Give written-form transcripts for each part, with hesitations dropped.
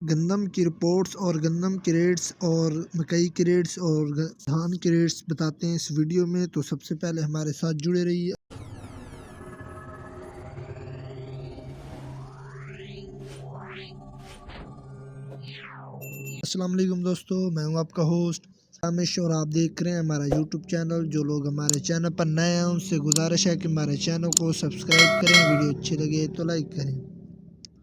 گندم کی رپورٹس اور گندم کے ریٹس اور مکئی کے ریٹس اور دھان کے ریٹس بتاتے ہیں اس ویڈیو میں، تو سب سے پہلے ہمارے ساتھ جڑے رہیے۔ السلام علیکم دوستو، میں ہوں آپ کا ہوسٹ رامیش اور آپ دیکھ رہے ہیں ہمارا یوٹیوب چینل۔ جو لوگ ہمارے چینل پر نئے ہیں ان سے گزارش ہے کہ ہمارے چینل کو سبسکرائب کریں، ویڈیو اچھی لگے تو لائک کریں۔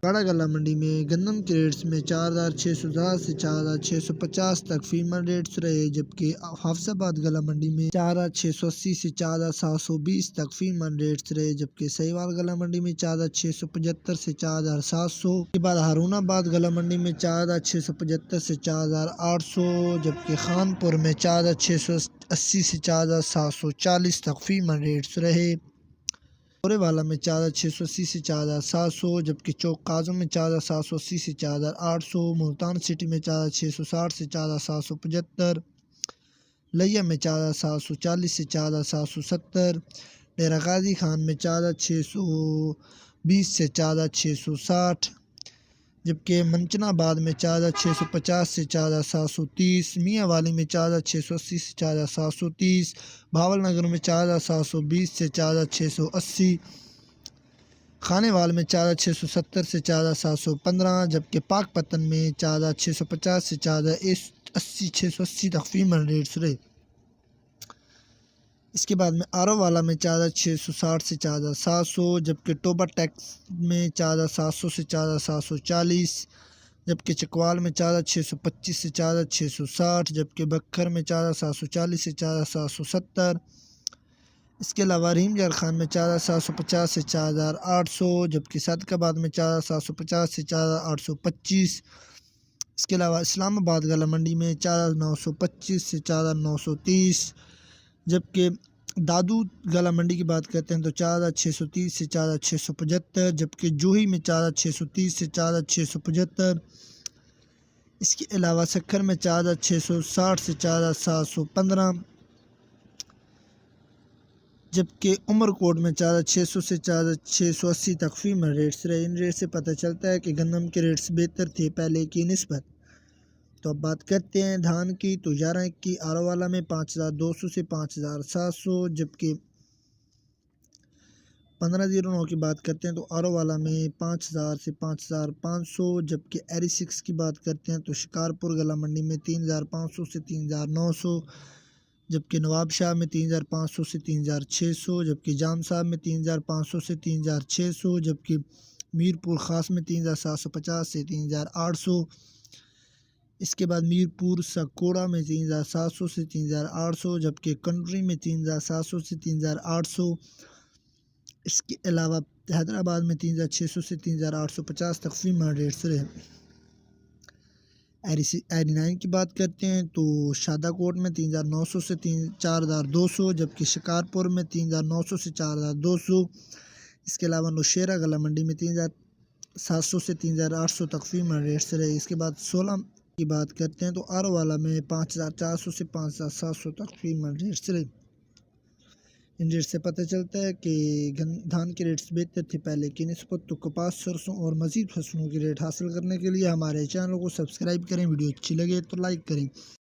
بڑا گلہ منڈی میں گندم کے ریٹس میں 4610 سے 4650 تک فی من ریٹس رہے، جبکہ حافظ آباد گلہ منڈی میں 4680 سے 4720 تک فی من ریٹس رہے، جبکہ سہیوال گلہ منڈی میں 4675 سے 4700 کے بعد ہارون آباد گلہ منڈی میں 4675 سے 4800، جبکہ خان پور میں 4680 سے 4740 تک فی من ریٹس رہے۔ گورے والا میں 4680 سے 4700، جبکہ چوک کاظم میں 4780 سے 4800، ملتان سٹی میں 4660 سے 4775، لیا میں 4740 سے 4770، ڈیرہ غازی خان میں 4620 سے 4660، جبکہ منچنا آباد میں 4650 سے 4730، میاں والی میں 4680 سے 4730، بھاول نگر میں 4720 سے 4680، خانے وال میں 4670 سے 4715، جبکہ پاک پتن میں 4650 سے 680 تک فی من ریٹس رہے۔ اس کے بعد میں آرو والا میں 4660 سے 4700، جبکہ ٹوبا ٹیکس میں 4700 سے 4740، جبکہ چکوال میں 4625 سے 4660، جبکہ بکھر میں 4740 سے 4770، اس کے علاوہ رحیم جار خان میں 4750 سے 4800، جبکہ صادق آباد میں 4750 سے 4825، اس کے علاوہ اسلام آباد گلہ منڈی میں 4925 سے 4930، جبکہ دادود گلہ منڈی کی بات کرتے ہیں تو 4630 سے 4675، جبکہ جوہی میں 4630 سے 4675، اس کے علاوہ سکھر میں 4660 سے 4715، جبکہ عمر کوٹ میں 4600 سے 4680 تک فی من ریٹس رہے۔ ان ریٹ سے پتہ چلتا ہے کہ گندم کے ریٹس بہتر تھے پہلے کی نسبت۔ تو اب بات کرتے ہیں دھان کی، تو 11 کی آرو والا میں 5200 سے 5700، جبکہ 1509 کی بات کرتے ہیں تو آرو والا میں 5000 سے 5500، جبکہ ایری 6 کی بات کرتے ہیں تو شکارپور گلہ منڈی میں 3500 سے 3900، جبکہ نواب شاہ میں 3500 سے 3600، جبکہ جام صاحب میں 3500 سے 3600، جبکہ میر پور خاص میں 3750 سے 3800، اس کے بعد میر پور سکوڑا میں 3700 سے 3800، جبکہ کنٹری میں 3700 سے 3800، اس کے علاوہ حیدرآباد میں 3600 سے 3850 تک فی من ریٹس رہے۔ ایری 9 کی بات کرتے ہیں تو شادہ کوٹ میں 3900 سے 4200، جبکہ شکارپور میں 3900 سے 4200، اس کے علاوہ نوشیرہ گلہ منڈی میں 3700 سے 3800 تک فی من ریٹس رہے۔ اس کے بعد 16 کی بات کرتے ہیں تو آرو والا میں 5400 سے 5700 تک فی من ریٹس رہے۔ ان ریٹ سے پتہ چلتا ہے کہ دھان کے ریٹس بہتر تھے پہلے کی نسبت۔ تو کپاس، سرسوں اور مزید فصلوں کے ریٹ حاصل کرنے کے لیے ہمارے چینل کو سبسکرائب کریں، ویڈیو اچھی لگے تو لائک کریں۔